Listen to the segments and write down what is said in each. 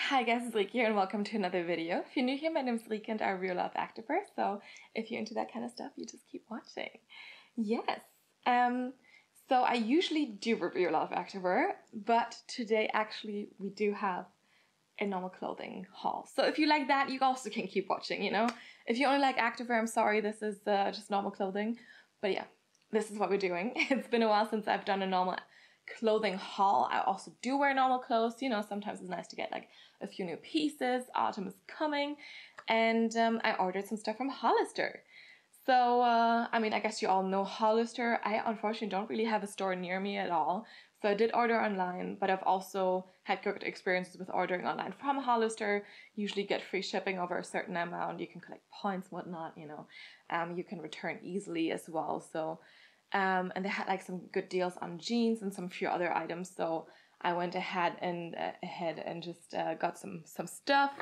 Hi guys, it's Rike here and welcome to another video. If you're new here, my name is Rike and I'm a real life activewear, so if you're into that kind of stuff, you just keep watching. Yes, so I usually do review a lot of activewear, but today actually we do have a normal clothing haul. So if you like that, you also can keep watching, you know. If you only like activewear, I'm sorry, this is just normal clothing. But yeah, this is what we're doing. It's been a while since I've done a normal clothing haul. I also do wear normal clothes, you know, sometimes it's nice to get like a few new pieces. Autumn is coming, and I ordered some stuff from Hollister. So, I mean, I guess you all know Hollister. I unfortunately don't really have a store near me at all. So I did order online, but I've also had good experiences with ordering online from Hollister. Usually get free shipping over a certain amount. You can collect points, whatnot, you know. You can return easily as well. So, and they had like some good deals on jeans and some few other items. So I went ahead and just got some stuff.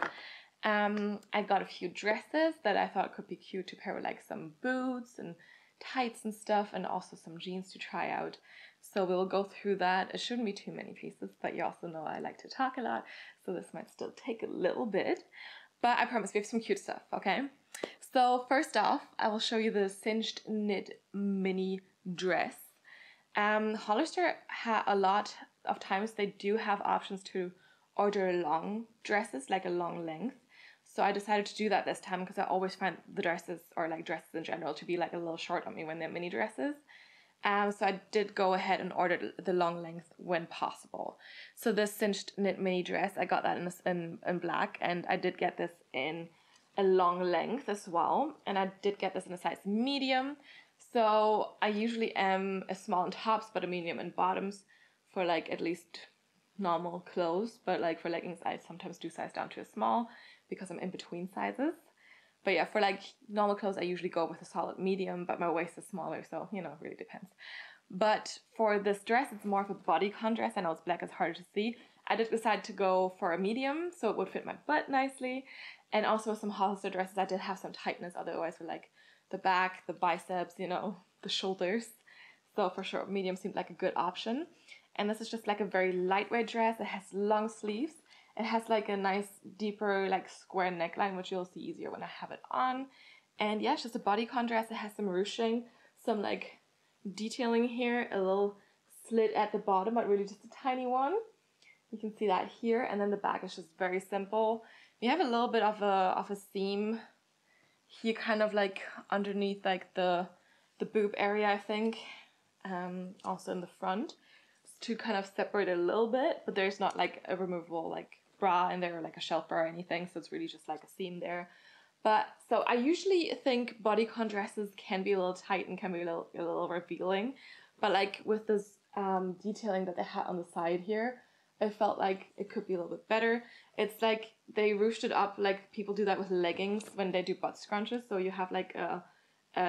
I got a few dresses that I thought could be cute to pair with like some boots and tights and stuff, and also some jeans to try out. So we'll go through that. It shouldn't be too many pieces, but you also know I like to talk a lot, so this might still take a little bit. But I promise we have some cute stuff, okay? So first off, I will show you the cinched knit mini dress. Hollister a lot of times they do have options to order long dresses, like a long length. So I decided to do that this time because I always find the dresses, or like dresses in general, to be like a little short on me when they're mini dresses. So I did go ahead and order the long length when possible. So this cinched knit mini dress, I got that in black, and I did get this in a long length as well. And I did get this in a size medium. So I usually am a small in tops, but a medium in bottoms for like at least normal clothes. But like for leggings, I sometimes do size down to a small because I'm in between sizes. But yeah, for like normal clothes, I usually go with a solid medium, but my waist is smaller, so you know, it really depends. But for this dress, it's more of a bodycon dress. I know it's black, it's harder to see. I did decide to go for a medium, so it would fit my butt nicely. And also with some Hollister dresses, I did have some tightness otherwise for like the back, the biceps, you know, the shoulders. So for sure, medium seemed like a good option. And this is just like a very lightweight dress. It has long sleeves. It has like a nice deeper like square neckline, which you'll see easier when I have it on. And yeah, it's just a bodycon dress. It has some ruching, some like detailing here, a little slit at the bottom, but really just a tiny one. You can see that here. And then the back is just very simple. We have a little bit of a seam here, kind of like underneath like the boob area, I think. Also in the front, to kind of separate it a little bit, but there's not like a removable like bra in there or like a shelf bra or anything, so it's really just like a seam there. But so I usually think bodycon dresses can be a little tight and can be a little revealing, but like with this detailing that they had on the side here, I felt like it could be a little bit better. It's like they ruched it up like people do that with leggings when they do butt scrunches, so you have like a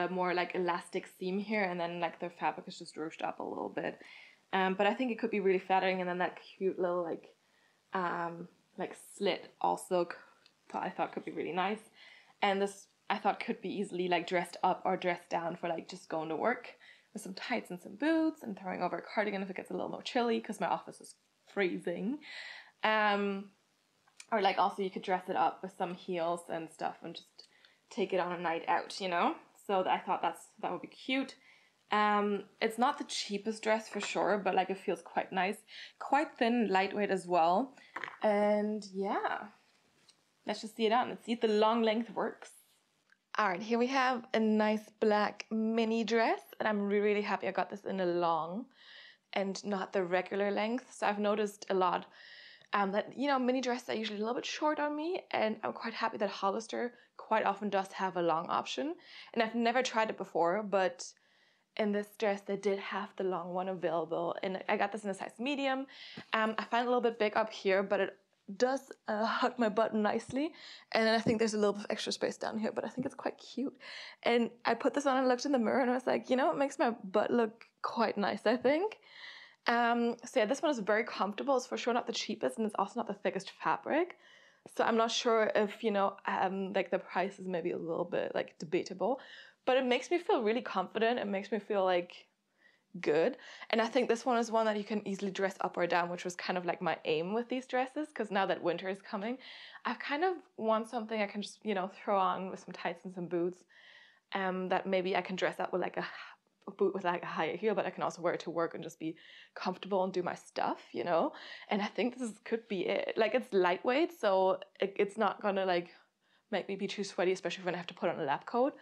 more like elastic seam here, and then like the fabric is just ruched up a little bit. But I think it could be really flattering, and then that cute little like slit also I thought could be really nice. And this I thought could be easily like dressed up or dressed down for like just going to work with some tights and some boots and throwing over a cardigan if it gets a little more chilly because my office is freezing. Or like also you could dress it up with some heels and stuff and just take it on a night out, you know? So I thought that would be cute. It's not the cheapest dress for sure, but like it feels quite nice, quite thin, lightweight as well. And yeah, let's just see it on and see if the long length works. All right, here we have a nice black mini dress, and I'm really happy I got this in a long and not the regular length. So I've noticed a lot that, you know, mini dresses are usually a little bit short on me, and I'm quite happy that Hollister quite often does have a long option. And I've never tried it before, but in this dress they did have the long one available, and I got this in a size medium. I find it a little bit big up here, but it does hug my butt nicely, and I think there's a little bit of extra space down here, but I think it's quite cute. And I put this on and looked in the mirror and I was like, you know, it makes my butt look quite nice, I think. So yeah, this one is very comfortable. It's for sure not the cheapest, and it's also not the thickest fabric. So I'm not sure if, you know, like the price is maybe a little bit like debatable, but it makes me feel really confident. It makes me feel like good. And I think this one is one that you can easily dress up or down, which was kind of like my aim with these dresses, because now that winter is coming, I kind of want something I can just, you know, throw on with some tights and some boots, that maybe I can dress up with like a boot with like a higher heel, but I can also wear it to work and just be comfortable and do my stuff, you know. And I think this could be it. Like, it's lightweight, so it's not gonna like make me be too sweaty, especially when I have to put on a lab coat,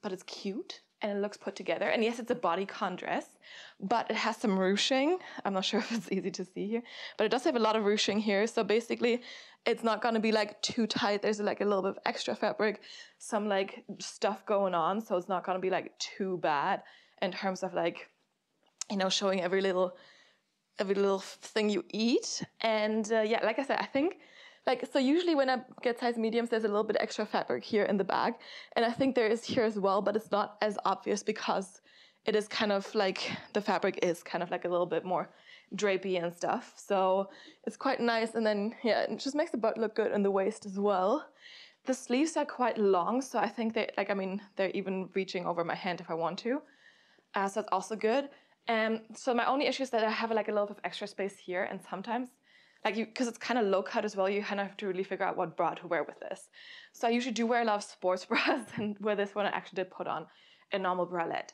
but it's cute and it looks put together. And yes, it's a bodycon dress, but it has some ruching. I'm not sure if it's easy to see here, but it does have a lot of ruching here. So basically it's not going to be like too tight. There's like a little bit of extra fabric, some like stuff going on. So it's not going to be like too bad in terms of like, you know, showing every little thing you eat. And yeah, like I said, I think like, so usually when I get size mediums, there's a little bit extra fabric here in the bag. And I think there is here as well, but it's not as obvious because it is kind of like, the fabric is kind of like a little bit more drapey and stuff. So it's quite nice. And then, yeah, it just makes the butt look good and the waist as well. The sleeves are quite long. So I think they, like, I mean, they're even reaching over my hand if I want to. So that's also good. So my only issue is that I have like a little bit of extra space here, and sometimes, like, because it's kind of low cut as well, you kind of have to really figure out what bra to wear with this. So I usually do wear a lot of sports bras, and with this one I actually did put on a normal bralette.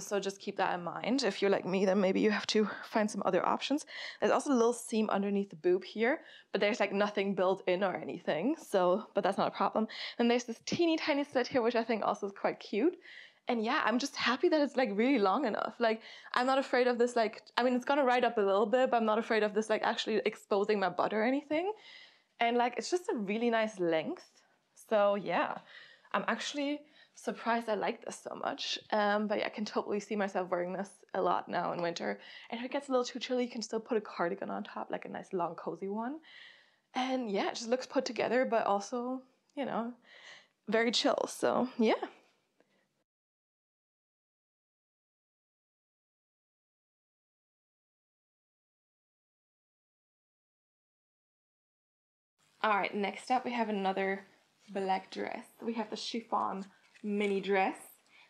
So just keep that in mind. If you're like me, then maybe you have to find some other options. There's also a little seam underneath the boob here, but there's like nothing built in or anything. So, but that's not a problem. And there's this teeny tiny slit here, which I think also is quite cute. And yeah, I'm just happy that it's like really long enough. Like, I'm not afraid of this, like, I mean, it's gonna ride up a little bit, but I'm not afraid of this like actually exposing my butt or anything. And like, it's just a really nice length. So yeah, I'm actually surprised I like this so much. But yeah, I can totally see myself wearing this a lot now in winter. And if it gets a little too chilly, you can still put a cardigan on top, like a nice long cozy one. And yeah, it just looks put together, but also, you know, very chill. So yeah. All right, next up we have another black dress. We have the chiffon mini dress.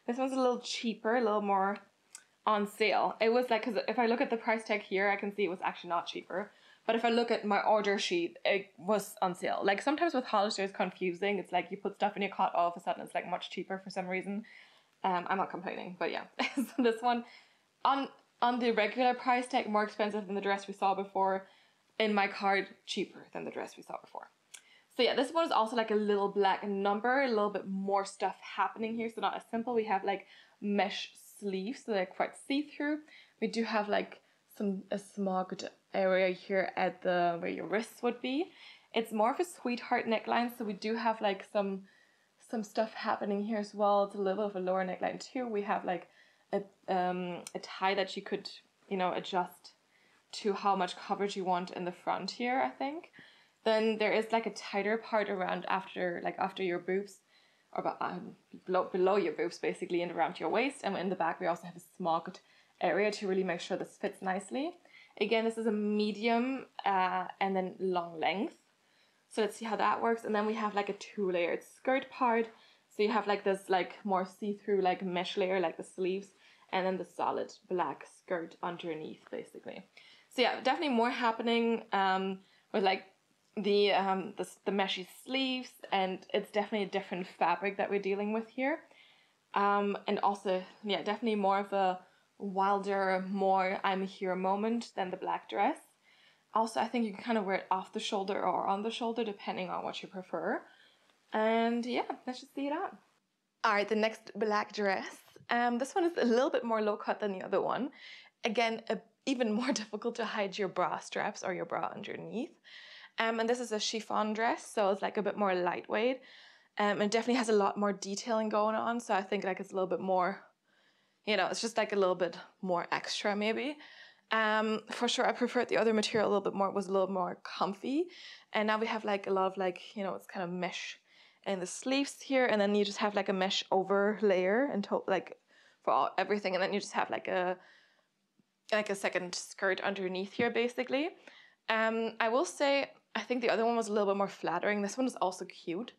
This one's a little cheaper, a little more on sale. It was like, because if I look at the price tag here, I can see it was actually not cheaper. But if I look at my order sheet, it was on sale. Like, sometimes with Hollister it's confusing. It's like you put stuff in your cart, all of a sudden it's like much cheaper for some reason. I'm not complaining, but yeah. So this one, on the regular price tag, more expensive than the dress we saw before. In my card, cheaper than the dress we saw before. So yeah, this one is also like a little black number, a little bit more stuff happening here. So not as simple. We have like mesh sleeves, so they're quite see-through. We do have like a smogged area here at the where your wrists would be. It's more of a sweetheart neckline, so we do have like some stuff happening here as well. It's a little bit of a lower neckline too. We have like a tie that you could, you know, adjust to how much coverage you want in the front here, I think. Then there is like a tighter part around after your boobs, or below your boobs basically, and around your waist. And in the back we also have a smogged area to really make sure this fits nicely. Again, this is a medium and then long length. So let's see how that works. And then we have like a 2-layered skirt part. So you have like this like more see-through like mesh layer, like the sleeves, and then the solid black skirt underneath basically. So yeah, definitely more happening with like the meshy sleeves, and it's definitely a different fabric that we're dealing with here. And also, yeah, definitely more of a wilder, more I'm here moment than the black dress. Also, I think you can kind of wear it off the shoulder or on the shoulder, depending on what you prefer. And yeah, let's just see it on. All right, the next black dress. This one is a little bit more low cut than the other one. Again, even more difficult to hide your bra straps or your bra underneath. And this is a chiffon dress, so it's like a bit more lightweight. And it definitely has a lot more detailing going on, so I think like it's a little bit more, you know, it's just like a little bit more extra maybe. For sure, I preferred the other material a little bit more. It was a little more comfy. And now we have like a lot of like, you know, it's kind of mesh in the sleeves here, and then you just have like a mesh over layer and like for everything, and then you just have like a second skirt underneath here basically. I will say I think the other one was a little bit more flattering. This one is also cute,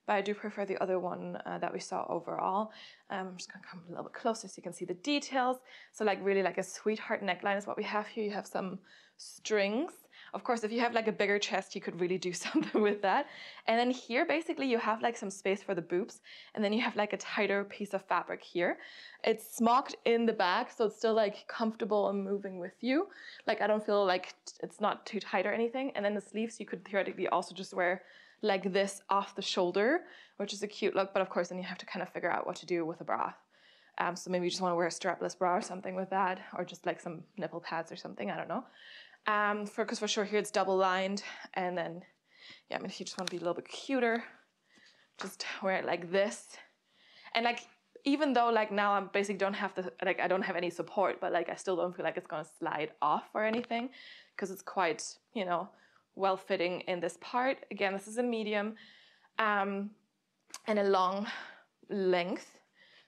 but I do prefer the other one that we saw overall. I'm just gonna come a little bit closer so you can see the details. So like really like a sweetheart neckline is what we have here. You have some strings. Of course, if you have like a bigger chest, you could really do something with that. And then here, basically, you have like some space for the boobs, and then you have like a tighter piece of fabric here. It's smocked in the back, so it's still like comfortable and moving with you. Like I don't feel like it's not too tight or anything. And then the sleeves, you could theoretically also just wear like this off the shoulder, which is a cute look. But of course, then you have to kind of figure out what to do with a bra. So maybe you just want to wear a strapless bra or something with that, or just like some nipple pads or something, I don't know. Because for sure here it's double lined, and then, yeah, I mean, if you just want to be a little bit cuter, just wear it like this. And like, even though like now I basically don't have the, like I don't have any support, but like I still don't feel like it's gonna slide off or anything, because it's quite, you know, well fitting in this part. Again, this is a medium, and a long length.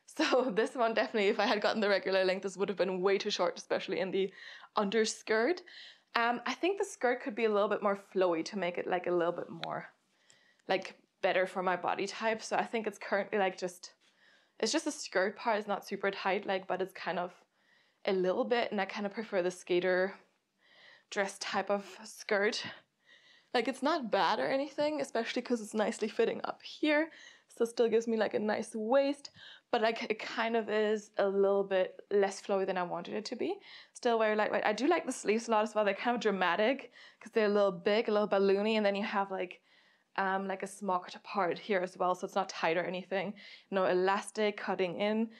So this one definitely, if I had gotten the regular length, this would have been way too short, especially in the underskirt. I think the skirt could be a little bit more flowy to make it like a little bit more like better for my body type. So I think it's currently like it's just the skirt part is not super tight, like, but it's kind of a little bit, and I kind of prefer the skater dress type of skirt. Like it's not bad or anything, especially because it's nicely fitting up here. So it still gives me like a nice waist, but like it kind of is a little bit less flowy than I wanted it to be. Still very lightweight. I do like the sleeves a lot as well. They're kind of dramatic because they're a little big, a little balloony, and then you have like a smocked part here as well, so it's not tight or anything. No elastic cutting in,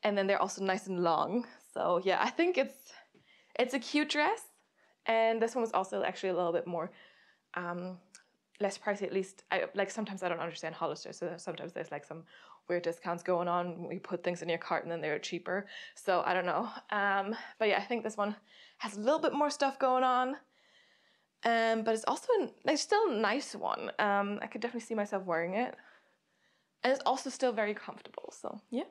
and then they're also nice and long. So yeah, I think it's a cute dress, and this one was also actually a little bit more less pricey, at least. Like sometimes I don't understand Hollister, so sometimes there's like some weird discounts going on when you put things in your cart and then they're cheaper. So I don't know. But yeah, I think this one has a little bit more stuff going on. But it's also it's still a nice one. I could definitely see myself wearing it. And it's also still very comfortable, so yeah.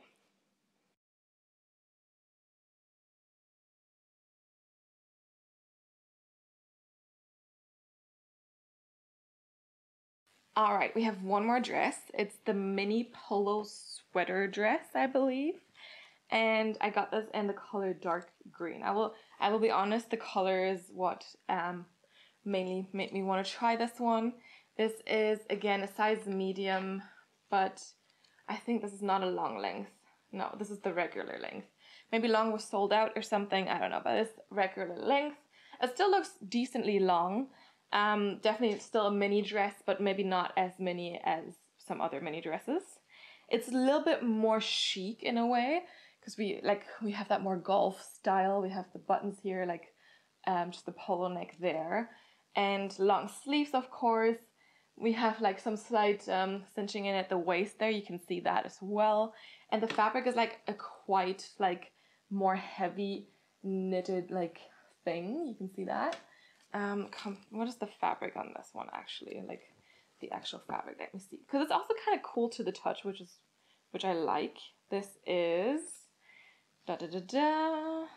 All right, we have one more dress. It's the mini polo sweater dress, I believe. And I got this in the color dark green. I will be honest, the color is what mainly made me want to try this one. This is, again, a size medium, but I think this is not a long length. No, this is the regular length. Maybe long was sold out or something, I don't know, but it's regular length. It still looks decently long. Definitely still a mini dress, but maybe not as mini as some other mini dresses. It's a little bit more chic in a way, because we have that more golf style. We have the buttons here, like just the polo neck there, and long sleeves, of course. We have like some slight cinching in at the waist there. You can see that as well. And the fabric is like a quite like more heavy knitted like thing. You can see that. What is the fabric on this one actually? Like the actual fabric. Let me see. Because it's also kind of cool to the touch, which I like. This is 72%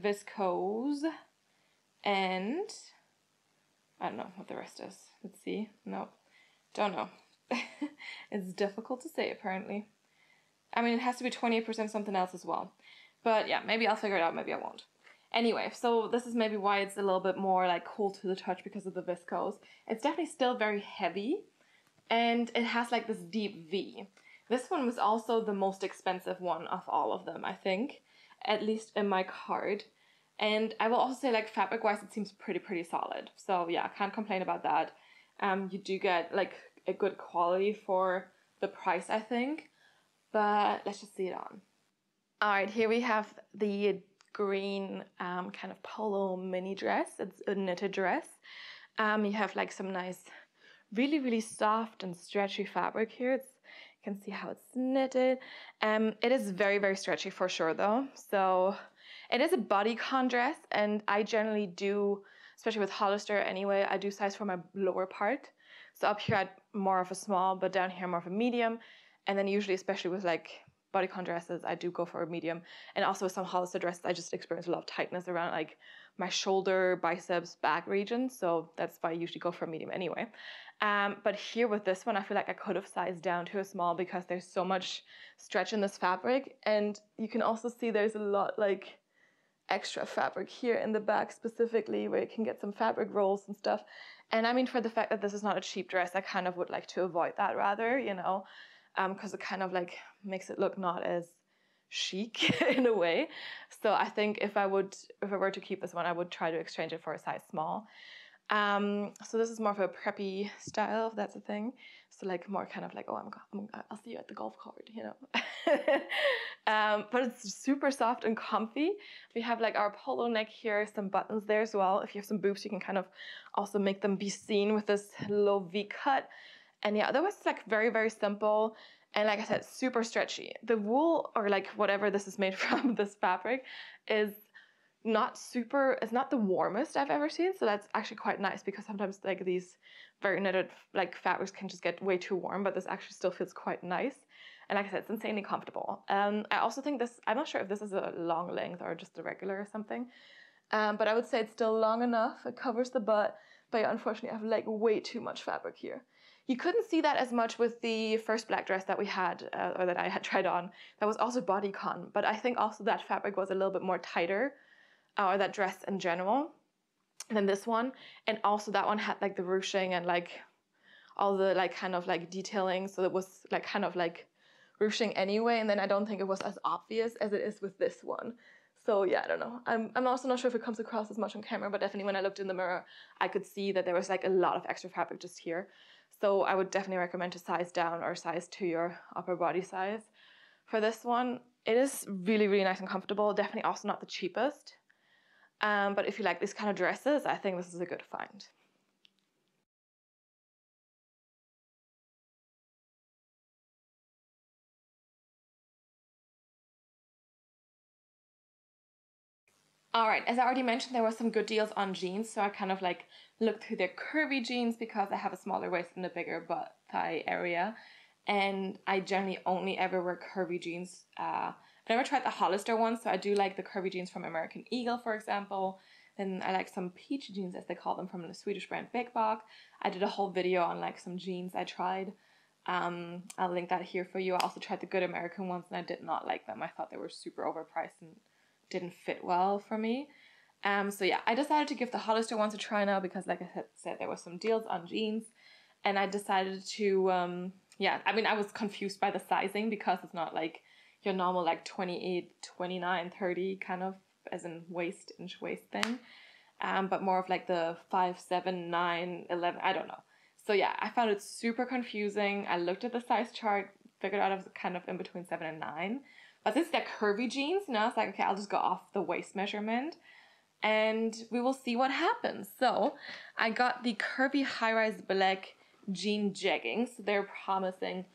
viscose, and I don't know what the rest is. Let's see. No, don't know. It's difficult to say apparently. I mean, it has to be 28% something else as well. But yeah, maybe I'll figure it out, maybe I won't. Anyway, so this is maybe why it's a little bit more like cool to the touch because of the viscose. It's definitely still very heavy, and it has like this deep V. This one was also the most expensive one of all of them, I think, at least in my cart. And I will also say, like, fabric-wise, it seems pretty solid. So yeah, I can't complain about that. You do get like a good quality for the price, I think. But let's just see it on. All right, here we have the green kind of polo mini dress. It's a knitted dress. You have like some nice, really soft and stretchy fabric here. You can see how it's knitted. It is very stretchy for sure though. So it is a bodycon dress, and I generally do, especially with Hollister anyway, I do size for my lower part. So up here I'm more of a small, but down here more of a medium. And then usually, especially with like bodycon dresses, I do go for a medium. And also with some Hollister dresses, I just experience a lot of tightness around like my shoulder, biceps, back region. So that's why I usually go for a medium anyway. But here with this one, I feel like I could have sized down to a small because there's so much stretch in this fabric. And you can also see there's a lot like extra fabric here in the back specifically where you can get some fabric rolls and stuff. And I mean, for the fact that this is not a cheap dress, I kind of would like to avoid that rather, you know, because it kind of like makes it look not as chic in a way. So I think if I were to keep this one, I would try to exchange it for a size small. So this is more of a preppy style, if that's a thing. So like more kind of like, oh, I'll see you at the golf court, you know. But it's super soft and comfy. We have like our polo neck here, some buttons there as well. If you have some boobs, you can kind of also make them be seen with this low V cut. And yeah, otherwise it's like very, very simple. And like I said, super stretchy. The wool or like whatever this is made from, this fabric, is it's not the warmest I've ever seen, so that's actually quite nice because sometimes like these very knitted like fabrics can just get way too warm, but this actually still feels quite nice. And like I said, it's insanely comfortable. I also think this, I'm not sure if this is a long length or just a regular or something, but I would say it's still long enough. It covers the butt, but yeah, unfortunately I have like way too much fabric here. You couldn't see that as much with the first black dress that we had, or that I had tried on. That was also bodycon, but I think also that fabric was a little bit more tighter, or that dress in general, than this one. And also that one had like the ruching and like all the like kind of like detailing, so it was like kind of like ruching anyway, and then I don't think it was as obvious as it is with this one. So yeah, I don't know. I'm also not sure if it comes across as much on camera, but definitely when I looked in the mirror, I could see that there was like a lot of extra fabric just here. So I would definitely recommend to size down or size to your upper body size for this one. It is really, really nice and comfortable. Definitely also not the cheapest. But if you like these kind of dresses, I think this is a good find. All right, as I already mentioned, there were some good deals on jeans, so I kind of like looked through their curvy jeans because I have a smaller waist and a bigger butt thigh area, and I generally only ever wear curvy jeans. I've never tried the Hollister ones, so I do like the curvy jeans from American Eagle, for example. Then I like some peach jeans, as they call them, from the Swedish brand Big Bok. I did a whole video on like some jeans I tried. I'll link that here for you. I also tried the good American ones, and I did not like them. I thought they were super overpriced and didn't fit well for me. So yeah, I decided to give the Hollister ones a try now because, like I said, there were some deals on jeans, and I decided to, yeah, I mean, I was confused by the sizing because it's not like your normal like 28, 29, 30 kind of, as in inch waist thing, but more of like the 5, 7, 9, 11, I don't know. So yeah, I found it super confusing. I looked at the size chart, figured out I was kind of in between 7 and 9. But since they're curvy jeans, you know, it's like, okay, I'll just go off the waist measurement and we will see what happens. So I got the curvy high-rise black jean jeggings. So they're promising,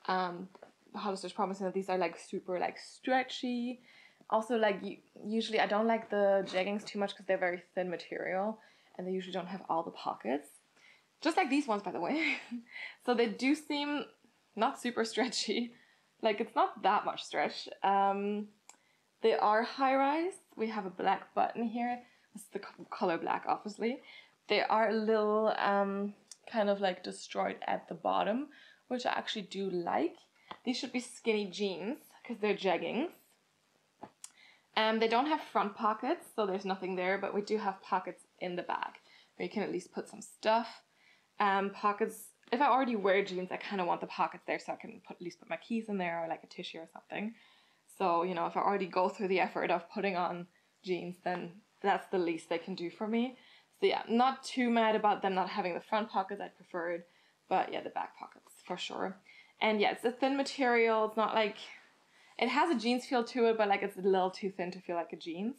Hollister's promising that these are like super like stretchy. Also, like usually I don't like the jeggings too much because they're very thin material and they usually don't have all the pockets. Just like these ones, by the way. So they do seem not super stretchy. Like, it's not that much stretch. They are high-rise. We have a black button here. This is the color black, obviously. They are a little kind of like destroyed at the bottom, which I actually do like. These should be skinny jeans because they're jeggings. They don't have front pockets, so there's nothing there, but we do have pockets in the back where you can at least put some stuff. Pockets, if I already wear jeans, I kind of want the pockets there so I can at least put my keys in there or like a tissue or something. So, you know, if I already go through the effort of putting on jeans, then that's the least they can do for me. So yeah, not too mad about them not having the front pockets. I preferred, but yeah, the back pockets for sure. And yeah, it's a thin material. It's not like, it has a jeans feel to it, but like it's a little too thin to feel like a jeans.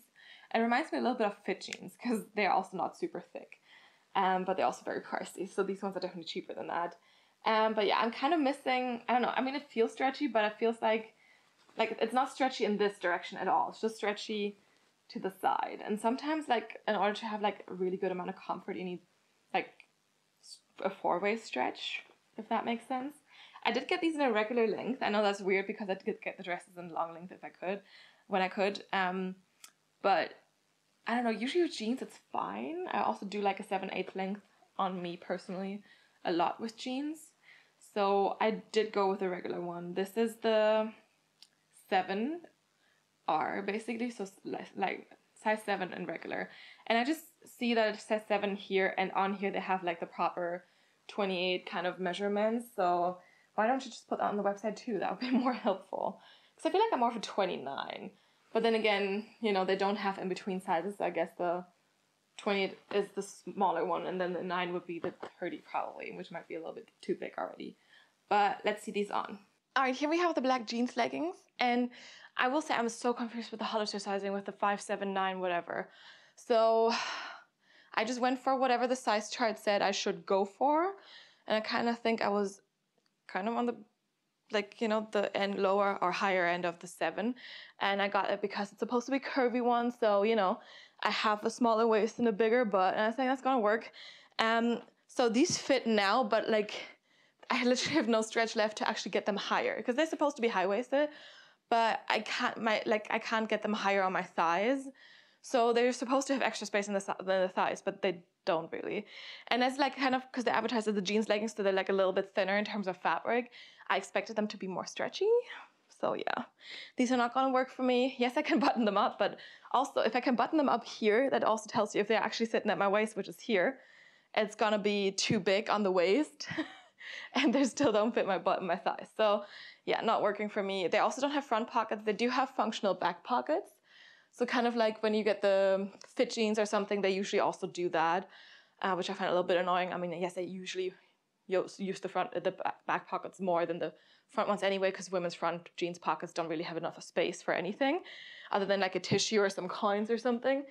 It reminds me a little bit of fit jeans because they're also not super thick. But they're also very pricey, so these ones are definitely cheaper than that. But yeah, I'm kind of missing, I don't know, I mean, it feels stretchy, but it feels like it's not stretchy in this direction at all. It's just stretchy to the side. And sometimes, like, in order to have, like, a really good amount of comfort, you need, like, a 4-way stretch, if that makes sense. I did get these in a regular length. I know that's weird because I did get the dresses in long length when I could. But I don't know, usually with jeans it's fine. I also do like a 7/8 length on me personally a lot with jeans. So I did go with a regular one. This is the 7R basically, so like size 7 and regular. And I just see that it says 7 here, and on here they have like the proper 28 kind of measurements. So why don't you just put that on the website too? That would be more helpful. Because I feel like I'm more of a 29. But then again, you know, they don't have in between sizes. So I guess the 28 is the smaller one, and then the 9 would be the 30 probably, which might be a little bit too big already. But let's see these on. All right, here we have the black jeans leggings, and I will say I'm so confused with the Hollister sizing with the 5, 7, 9, whatever. So I just went for whatever the size chart said I should go for, and I kind of think I was kind of on the, like, you know, the end lower or higher end of the 7, and I got it because it's supposed to be curvy one, so, you know, I have a smaller waist and a bigger butt, and I think that's gonna work. So these fit now, but like I literally have no stretch left to actually get them higher, because they're supposed to be high-waisted, but I can't get them higher on my thighs. So they're supposed to have extra space in the thighs, but they don't really. And that's like kind of because they advertise as the jeans leggings, so they're like a little bit thinner in terms of fabric. I expected them to be more stretchy. So yeah, these are not gonna work for me. Yes, I can button them up, but also if I can button them up here, that also tells you if they're actually sitting at my waist, which is here, it's gonna be too big on the waist. And they still don't fit my butt and my thighs. So yeah, not working for me. They also don't have front pockets. They do have functional back pockets. So kind of like when you get the fit jeans or something, they usually also do that, which I find a little bit annoying. I mean, yes, they usually use the back pockets more than the front ones anyway, because women's front jeans pockets don't really have enough space for anything other than like a tissue or some coins or something.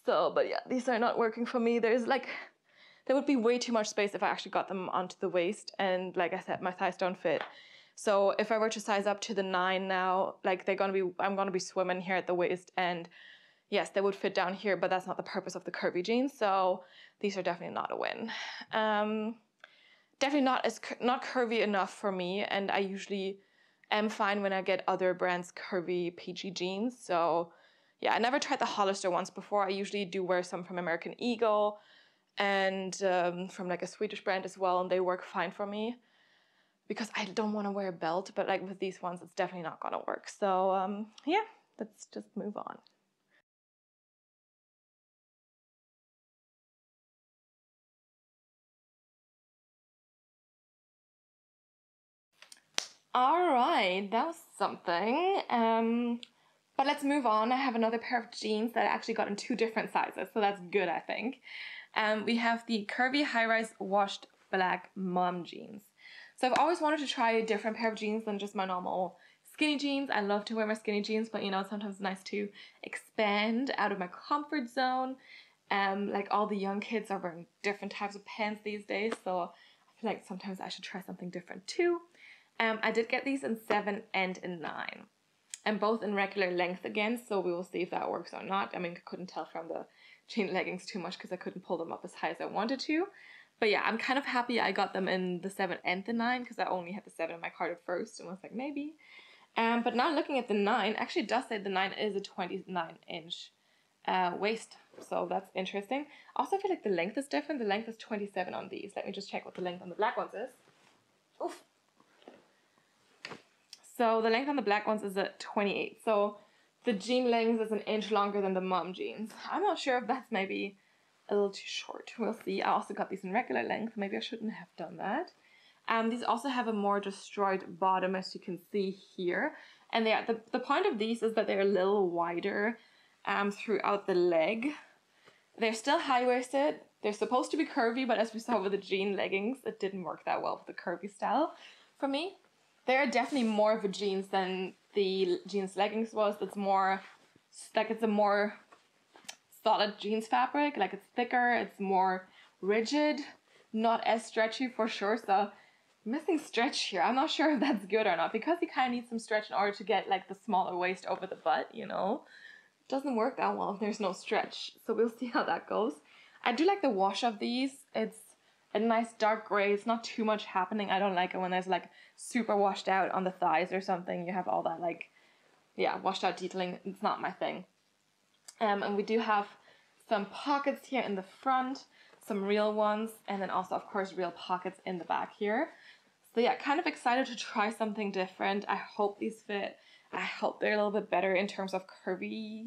So, but yeah, these are not working for me. There would be way too much space if I actually got them onto the waist, and like I said, my thighs don't fit. So if I were to size up to the 9 now, like I'm gonna be swimming here at the waist, and yes, they would fit down here, but that's not the purpose of the curvy jeans. So these are definitely not a win. Definitely not curvy enough for me, and I usually am fine when I get other brands curvy PG jeans. So yeah, I never tried the Hollister ones before. I usually do wear some from American Eagle and from like a Swedish brand as well, and they work fine for me because I don't want to wear a belt, but like with these ones it's definitely not gonna work. So yeah, let's just move on. All right, that was something. But let's move on. I have another pair of jeans that I actually got in 2 different sizes, so that's good, I think. We have the Curvy high-rise washed black mom jeans. So I've always wanted to try a different pair of jeans than just my normal skinny jeans. I love to wear my skinny jeans, but you know, sometimes it's nice to expand out of my comfort zone. Like all the young kids are wearing different types of pants these days, so I feel like sometimes I should try something different too. I did get these in 7 and in 9. And both in regular length again, so we will see if that works or not. I mean, I couldn't tell from the jean leggings too much because I couldn't pull them up as high as I wanted to. But yeah, I'm kind of happy I got them in the 7 and the 9 because I only had the 7 in my cart at first and was like, maybe. But now looking at the 9, actually it does say the 9 is a 29-inch waist, so that's interesting. Also, I feel like the length is different. The length is 27 on these. Let me just check what the length on the black ones is. Oof. So the length on the black ones is at 28. So the jean leggings is an inch longer than the mom jeans. I'm not sure if that's maybe a little too short. We'll see. I also got these in regular length. Maybe I shouldn't have done that. These also have a more destroyed bottom, as you can see here. And they are, the point of these is that they're a little wider throughout the leg. They're still high-waisted. They're supposed to be curvy, but as we saw with the jean leggings, it didn't work that well with the curvy style for me. They're definitely more of a jeans than the jeans leggings was. It's more, like it's a more solid jeans fabric. Like it's thicker, it's more rigid, not as stretchy for sure. So missing stretch here. I'm not sure if that's good or not because you kind of need some stretch in order to get like the smaller waist over the butt, you know. It doesn't work that well if there's no stretch. So we'll see how that goes. I do like the wash of these. It's a nice dark gray. It's not too much happening. I don't like it when there's like super washed out on the thighs or something. You have all that like, yeah, washed out detailing. It's not my thing. And we do have some pockets here in the front, some real ones, and then also, of course, real pockets in the back here. So yeah, kind of excited to try something different. I hope these fit. I hope they're a little bit better in terms of curvy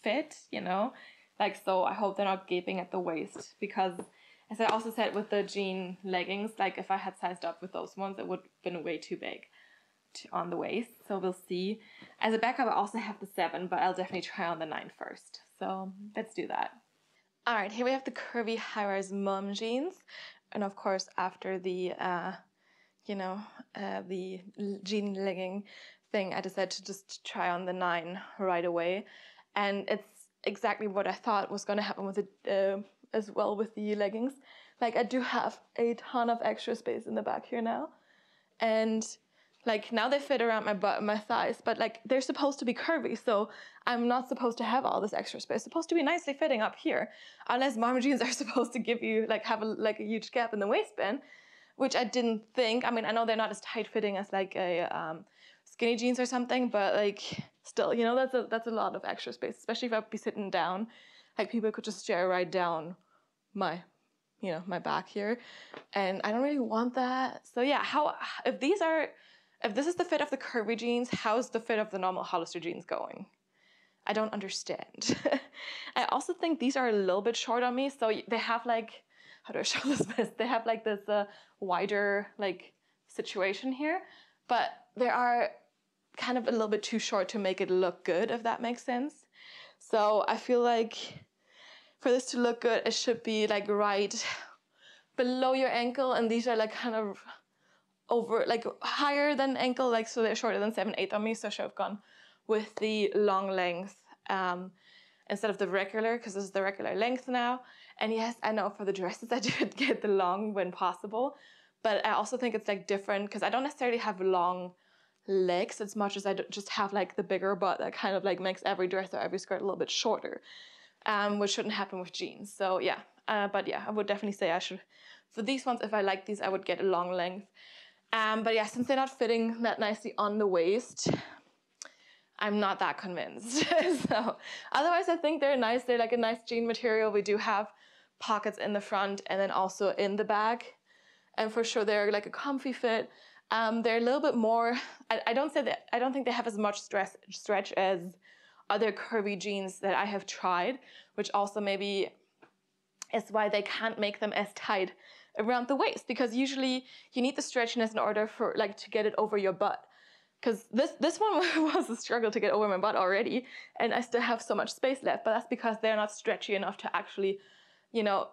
fit, you know? Like, so I hope they're not gaping at the waist, because as I also said with the jean leggings, like if I had sized up with those ones, it would have been way too big on the waist. So we'll see. As a backup, I also have the 7, but I'll definitely try on the 9 first. So let's do that. All right, here we have the curvy high-rise mom jeans. And of course, after the, the jean legging thing, I decided to just try on the 9 right away. And it's exactly what I thought was going to happen with it as well with the leggings. Like, I do have a ton of extra space in the back here now. And like, now they fit around my butt and my thighs, but like, they're supposed to be curvy, so I'm not supposed to have all this extra space. It's supposed to be nicely fitting up here, unless mom jeans are supposed to give you, like, have a huge gap in the waistband, which I didn't think. I mean, I know they're not as tight fitting as like a skinny jeans or something, but like, still, you know, that's a lot of extra space, especially if I'd be sitting down. Like, people could just stare right down my back here, and I don't really want that. So yeah, if this is the fit of the curvy jeans, how's the fit of the normal Hollister jeans going? I don't understand. I also think these are a little bit short on me, so they have like, how do I show this best? They have like this wider like situation here, but they are kind of a little bit too short to make it look good, if that makes sense. So I feel like for this to look good, it should be like right below your ankle, and these are like kind of over, like higher than ankle, like, so they're shorter than 7/8 on me. So I should have gone with the long length instead of the regular, because this is the regular length now. And yes, I know for the dresses I did get the long when possible, but I also think it's like different because I don't necessarily have long legs as much as I just have like the bigger butt that kind of like makes every dress or every skirt a little bit shorter, which shouldn't happen with jeans. So yeah, but yeah, I would definitely say I should, for these ones, if I like these, I would get a long length. But yeah, since they're not fitting that nicely on the waist, I'm not that convinced. So otherwise, I think they're nice. They're like a nice jean material. We do have pockets in the front and then also in the back. And for sure, they're like a comfy fit. They're a little bit more, I don't think they have as much stretch as other curvy jeans that I have tried, which also maybe is why they can't make them as tight around the waist, because usually you need the stretchiness in order for like to get it over your butt. Because this one was a struggle to get over my butt already, and I still have so much space left, but that's because they're not stretchy enough to actually, you know,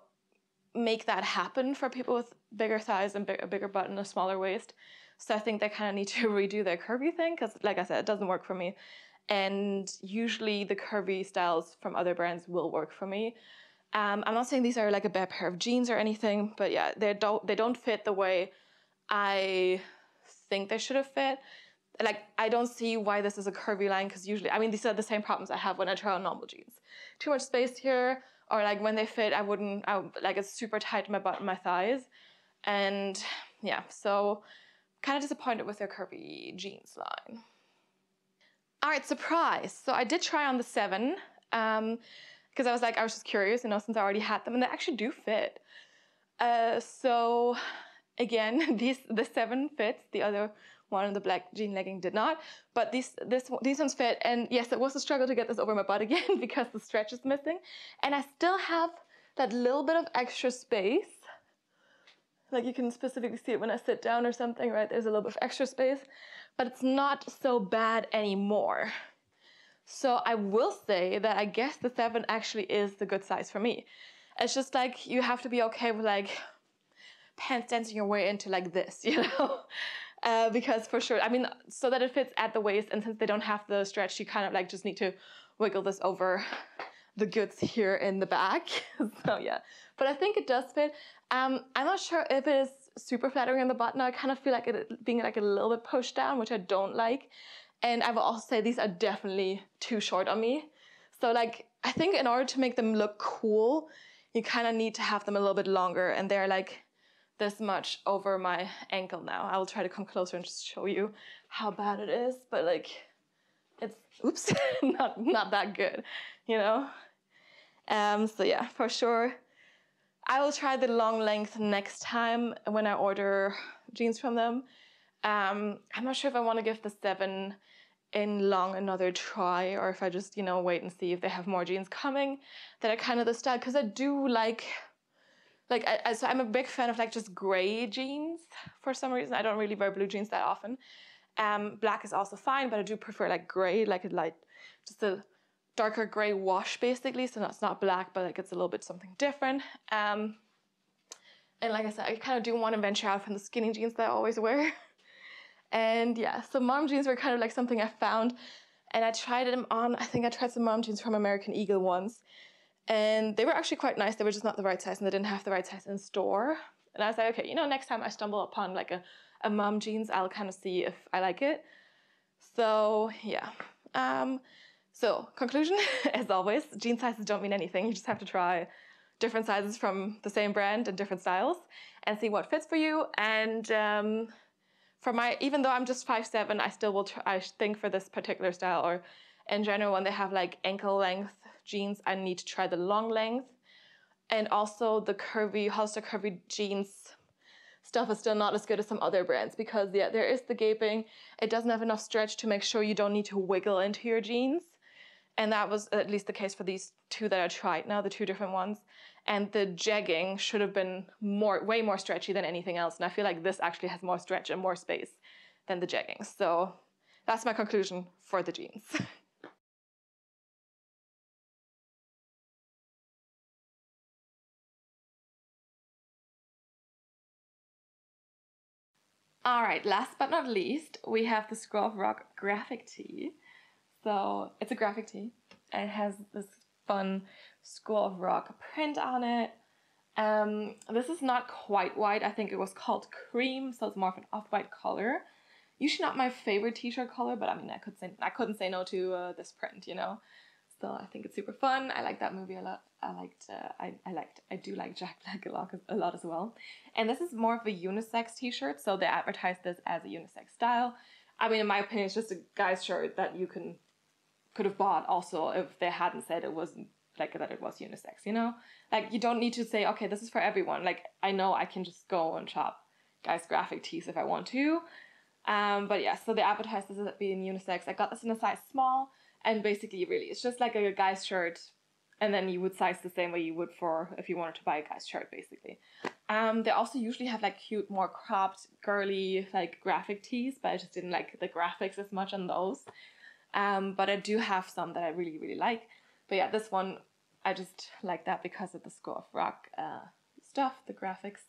make that happen for people with bigger thighs and a bigger butt and a smaller waist. So I think they kind of need to redo their curvy thing, because like I said, it doesn't work for me. And usually the curvy styles from other brands will work for me. I'm not saying these are like a bad pair of jeans or anything, but yeah, they don't fit the way I think they should have fit. Like, I don't see why this is a curvy line, because usually, I mean, these are the same problems I have when I try on normal jeans. Too much space here, or like when they fit, like it's super tight to my butt and my thighs. And yeah, so kind of disappointed with their curvy jeans line. All right, surprise. So I did try on the 7, because I was just curious, you know, since I already had them, and they actually do fit. So again, the 7 fits. The other one, the black jean legging, did not. But these ones fit, and yes, it was a struggle to get this over my butt again because the stretch is missing, and I still have that little bit of extra space. Like, you can specifically see it when I sit down or something, right? There's a little bit of extra space, but it's not so bad anymore. So I will say that I guess the 7 actually is the good size for me. It's just like, you have to be okay with like pants dancing your way into like this, you know? Because for sure, I mean, so that it fits at the waist, and since they don't have the stretch, you kind of like just need to wiggle this over the goods here in the back. So yeah, but I think it does fit. I'm not sure if it is super flattering in the butt now. I kind of feel like it being like a little bit pushed down, which I don't like. And I will also say these are definitely too short on me. So like, I think in order to make them look cool, you kind of need to have them a little bit longer, and they're like this much over my ankle now. I will try to come closer and just show you how bad it is, but like, it's, oops, not that good, you know? So yeah, for sure, I will try the long length next time when I order jeans from them. I'm not sure if I want to give the 7 in long another try, or if I just, you know, wait and see if they have more jeans coming that are kind of the style, because I do like so I'm a big fan of like just gray jeans for some reason. I don't really wear blue jeans that often. Black is also fine, but I do prefer like gray, like just a darker gray wash basically. So it's not black, but like it's a little bit something different. And like I said, I kind of do want to venture out from the skinny jeans that I always wear. And yeah, so mom jeans were kind of like something I found, and I tried them on. I think I tried some mom jeans from American Eagle once, and they were actually quite nice. They were just not the right size, and they didn't have the right size in store. And I was like, okay, you know, next time I stumble upon like a mom jeans, I'll kind of see if I like it. So yeah. So conclusion, as always, jean sizes don't mean anything. You just have to try different sizes from the same brand and different styles and see what fits for you. And even though I'm just 5'7", I still will I think for this particular style, or in general when they have like ankle length jeans, I need to try the long length. And also the Hollister curvy jeans stuff is still not as good as some other brands, because yeah, there is the gaping. It doesn't have enough stretch to make sure you don't need to wiggle into your jeans. And that was at least the case for these two that I tried now, the two different ones. And the jegging should have been way more stretchy than anything else. And I feel like this actually has more stretch and more space than the jeggings. So that's my conclusion for the jeans. All right, last but not least, we have the Scroll of Rock graphic tee. So it's a graphic tee. It has this fun Scroll of Rock print on it. This is not quite white. I think it was called cream, so it's more of an off-white color. Usually not my favorite t-shirt color, but I mean, I couldn't say no to this print, you know. So I think it's super fun. I like that movie a lot. I do like Jack Black a lot as well. And this is more of a unisex t-shirt, so they advertise this as a unisex style. I mean, in my opinion, it's just a guy's shirt that you could have bought also if they hadn't said it wasn't like that it was unisex, you know? Like, you don't need to say, okay, this is for everyone. Like, I know I can just go and shop guys' graphic tees if I want to. But yeah, so they advertise this as being unisex. I got this in a size small, and basically, really, it's just like a guy's shirt, and then you would size the same way you would for if you wanted to buy a guy's shirt, basically. They also usually have like cute, more cropped, girly, like graphic tees, but I just didn't like the graphics as much on those. But I do have some that I really, really like. But yeah, this one, I just like that because of the Scroll of Rock stuff, the graphics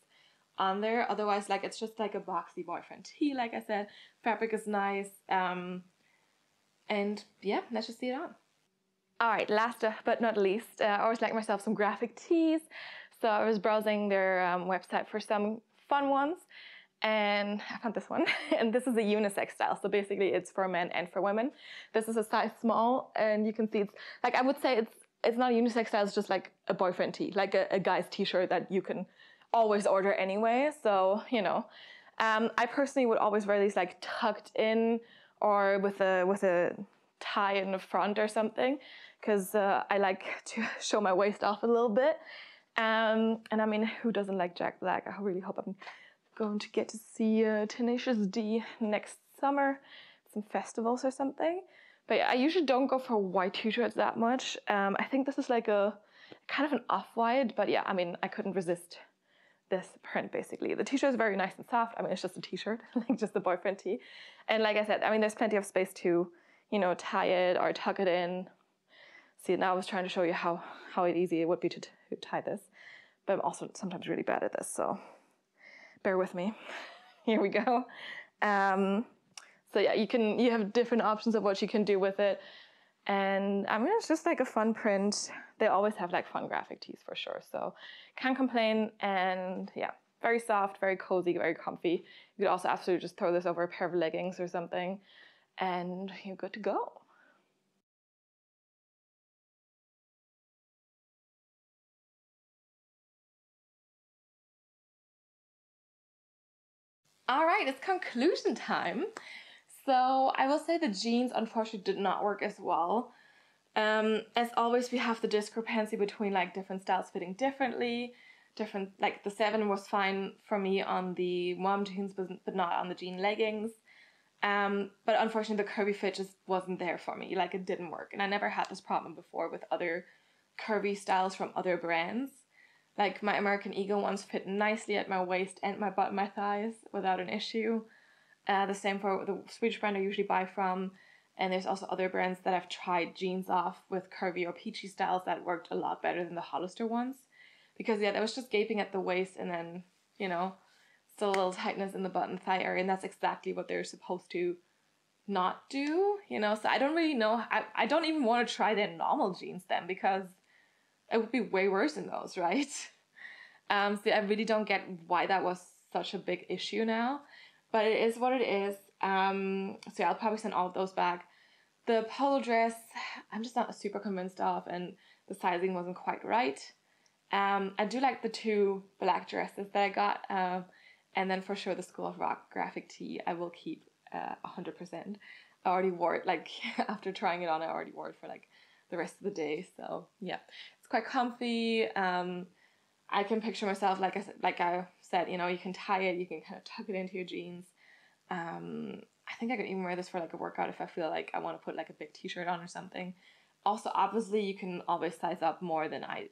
on there. Otherwise, like, it's just like a boxy boyfriend tee, like I said. Fabric is nice. And yeah, let's just see it on. All right, last but not least, I always like myself some graphic tees. So I was browsing their website for some fun ones, and I found this one. And this is a unisex style, so basically it's for men and for women. This is a size small, and you can see it's like, I would say it's not a unisex style, it's just like a boyfriend tee, like a guy's t-shirt that you can always order anyway. So, you know, I personally would always wear these like tucked in or with a tie in the front or something, because I like to show my waist off a little bit. And I mean, who doesn't like Jack Black? I really hope I'm going to get to see Tenacious D next summer, some festivals or something. But yeah, I usually don't go for white t-shirts that much. I think this is like a kind of an off-white, but yeah, I mean, I couldn't resist this print basically. The t-shirt is very nice and soft. I mean, it's just a t-shirt, like just a boyfriend tee. And like I said, I mean, there's plenty of space to, you know, tie it or tuck it in. See, now I was trying to show you how easy it would be to tie this, but I'm also sometimes really bad at this, so bear with me. Here we go. So yeah, you have different options of what you can do with it. And I mean, it's just like a fun print. They always have like fun graphic tees for sure, so can't complain. And yeah, very soft, very cozy, very comfy. You could also absolutely just throw this over a pair of leggings or something, and you're good to go. All right, it's conclusion time. So I will say the jeans unfortunately did not work as well. As always, we have the discrepancy between like different styles fitting differently. Like the 7 was fine for me on the mom jeans, but not on the jean leggings. But unfortunately, the curvy fit just wasn't there for me. Like, it didn't work, and I never had this problem before with other curvy styles from other brands. Like, my American Eagle ones fit nicely at my waist and my butt and my thighs without an issue. The same for the Swedish brand I usually buy from. And there's also other brands that I've tried jeans off with curvy or peachy styles that worked a lot better than the Hollister ones. Because, yeah, that was just gaping at the waist and then, you know, still a little tightness in the butt and thigh area. And that's exactly what they're supposed to not do, you know? So I don't really know. I don't even want to try their normal jeans then, because it would be way worse than those, right? So I really don't get why that was such a big issue now. But it is what it is. So yeah, I'll probably send all of those back. The polo dress, I'm just not super convinced of, and the sizing wasn't quite right. I do like the 2 black dresses that I got, and then for sure the School of Rock graphic tee I will keep 100%. I already wore it, like, after trying it on, I already wore it for like the rest of the day, so yeah. It's quite comfy. I can picture myself, like I said, you know, you can tie it, you can kind of tuck it into your jeans. I think I could even wear this for like a workout if I feel like I want to put like a big t-shirt on or something. Also, obviously, you can always size up more than I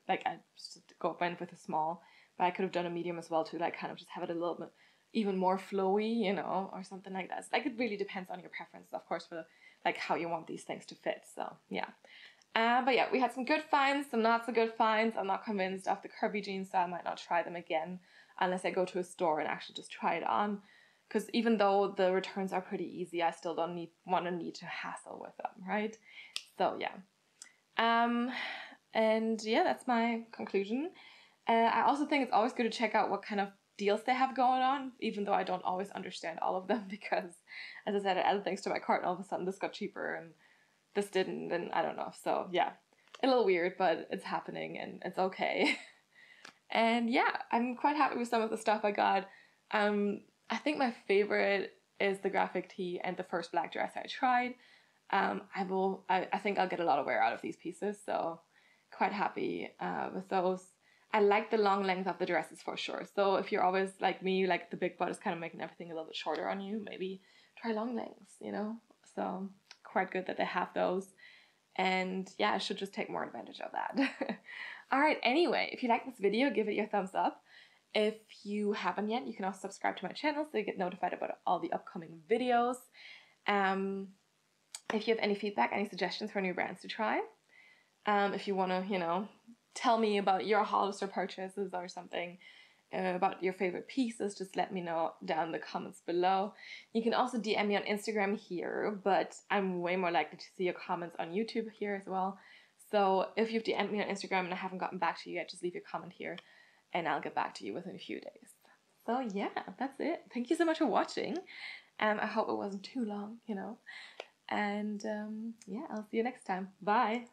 just went with a small, but I could have done a medium as well to like kind of just have it a little bit even more flowy, you know, or something like that. Like, it really depends on your preference, of course, for like how you want these things to fit. So yeah. But yeah, we had some good finds, some not so good finds. I'm not convinced of the curvy jeans, so I might not try them again unless I go to a store and actually just try it on. Because even though the returns are pretty easy, I still don't need to hassle with them, right? So yeah. And yeah, that's my conclusion. I also think it's always good to check out what kind of deals they have going on, even though I don't always understand all of them, because, as I said, I added things to my cart and all of a sudden this got cheaper and this didn't, and I don't know. So yeah, a little weird, but it's happening and it's okay. And yeah, I'm quite happy with some of the stuff I got. I think my favorite is the graphic tee and the first black dress I tried. I think I'll get a lot of wear out of these pieces, so quite happy with those. I like the long length of the dresses for sure. So if you're always like me, like the big butt is kind of making everything a little bit shorter on you, maybe try long lengths, you know? So quite good that they have those. And yeah, I should just take more advantage of that. All right, anyway, if you like this video, give it your thumbs up. If you haven't yet, you can also subscribe to my channel so you get notified about all the upcoming videos. If you have any feedback, any suggestions for new brands to try, if you want to, you know, tell me about your Hollister purchases or something, about your favorite pieces, just let me know down in the comments below. You can also DM me on Instagram here, but I'm way more likely to see your comments on YouTube here as well. So if you've DM'd me on Instagram and I haven't gotten back to you yet, just leave your comment here and I'll get back to you within a few days. So yeah, that's it. Thank you so much for watching. I hope it wasn't too long, you know. And yeah, I'll see you next time. Bye.